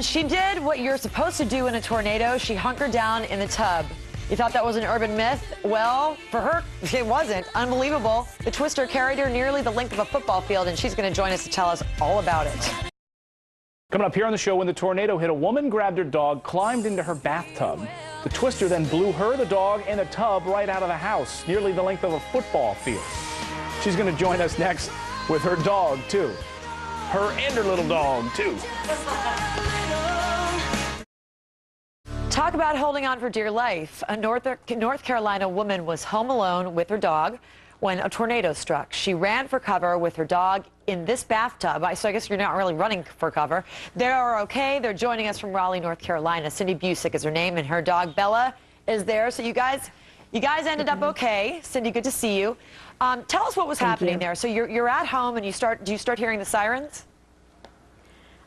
And she did what you're supposed to do in a tornado. She hunkered down in the tub. You thought that was an urban myth? Well, for her, it wasn't. Unbelievable. The twister carried her nearly the length of a football field, and she's going to join us to tell us all about it. Coming up here on the show, when the tornado hit, a woman grabbed her dog, climbed into her bathtub. The twister then blew her, the dog, and the tub right out of the house, nearly the length of a football field. She's going to join us next with her dog, too. Her and her little dog, too. Talk about holding on for dear life. A North Carolina woman was home alone with her dog when a tornado struck. She ran for cover with her dog in this bathtub. So I guess you're not really running for cover. They're okay. They're joining us from Raleigh, North Carolina. Cindi Buscick is her name, and her dog Bella is there. So you guys ended up okay. Cindi, good to see you. Tell us what was happening there. So you're at home, and do you start hearing the sirens?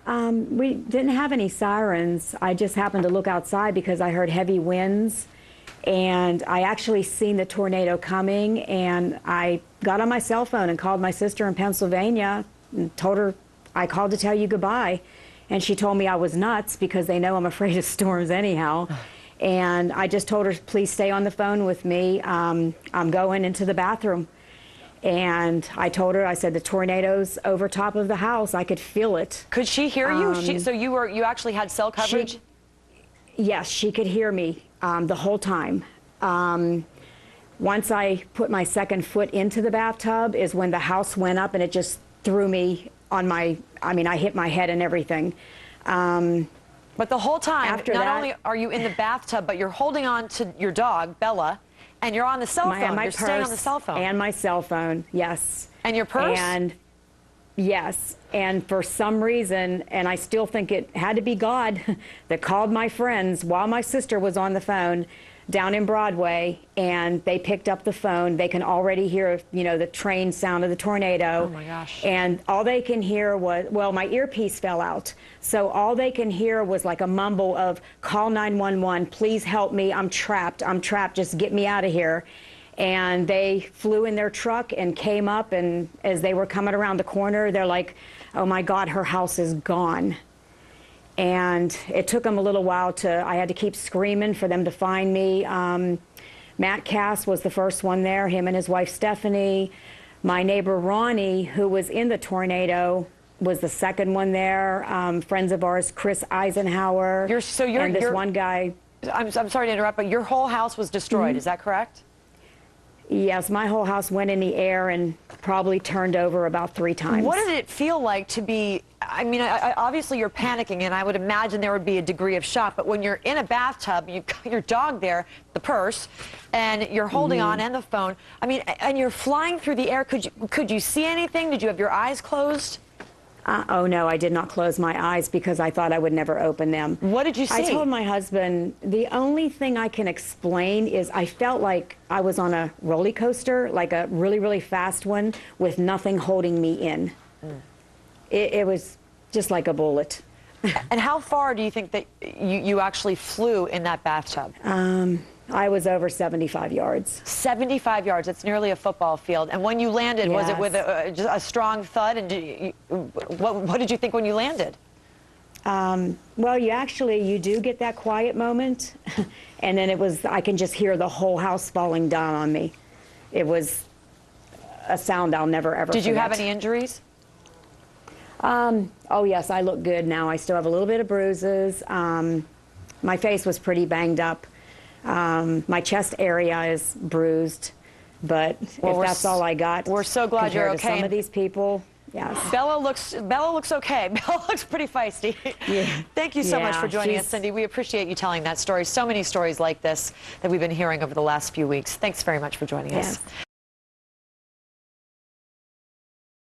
We didn't have any sirens. I just happened to look outside because I heard heavy winds, and I actually seen the tornado coming, and I got on my cell phone and called my sister in Pennsylvania and told her I called to tell you goodbye. And she told me I was nuts because they know I'm afraid of storms anyhow. And I just told her, please stay on the phone with me. I'm going into the bathroom. And I told her, I said, the tornado's over top of the house. I could feel it. Could she hear you? So you actually had cell coverage? Yes, she could hear me the whole time. Once I put my second foot into the bathtub is when the house went up and it just threw me on I hit my head and everything. But the whole time, after not that, only are you in the bathtub, but you're holding on to your dog, Bella, and you're on the cell phone. You're staying on the cell phone. And my cell phone, yes. And your purse? And yes. And for some reason, and I still think it had to be God that called my friends while my sister was on the phone down in Broadway, and they picked up the phone. They can already hear, the train sound of the tornado. Oh my gosh. And all they can hear was, well, my earpiece fell out. So all they can hear was like a mumble of, call 911, please help me, I'm trapped, just get me out of here. And they flew in their truck and came up, and as they were coming around the corner, they're like, oh my God, her house is gone. And it took them a little while I had to keep screaming for them to find me. Matt Cass was the first one there, him and his wife Stephanie. My neighbor Ronnie, who was in the tornado, was the second one there. Friends of ours, Chris Eisenhower, and this one guy. I'm sorry to interrupt, but your whole house was destroyed, is that correct? Yes, my whole house went in the air and probably turned over about 3 times. What did it feel like to be, obviously you're panicking, and I would imagine there would be a degree of shock, but when you're in a bathtub, you've got your dog there, the purse, and you're holding on, and the phone, and you're flying through the air. Could you see anything? Did you have your eyes closed? Oh, no, I did not close my eyes because I thought I would never open them. What did you see? I told my husband, the only thing I can explain is I felt like I was on a roller coaster, like a really, really fast one, with nothing holding me in. It was just like a bullet. And how far do you think that you actually flew in that bathtub? I was over 75 yards. 75 yards. That's nearly a football field. And when you landed, was it with just a strong thud? And what did you think when you landed? Well, you do get that quiet moment. And then I can just hear the whole house falling down on me. It was a sound I'll never, ever forget. Did you have any injuries? Oh, yes, I look good now. I still have a little bit of bruises. My face was pretty banged up. My chest area is bruised, but if that's all I got, we're so glad you're okay. Some of these people, yes. Bella looks okay. Bella looks pretty feisty. Yeah. Thank you so much for joining us, Cindi. We appreciate you telling that story. So many stories like this that we've been hearing over the last few weeks. Thanks very much for joining us.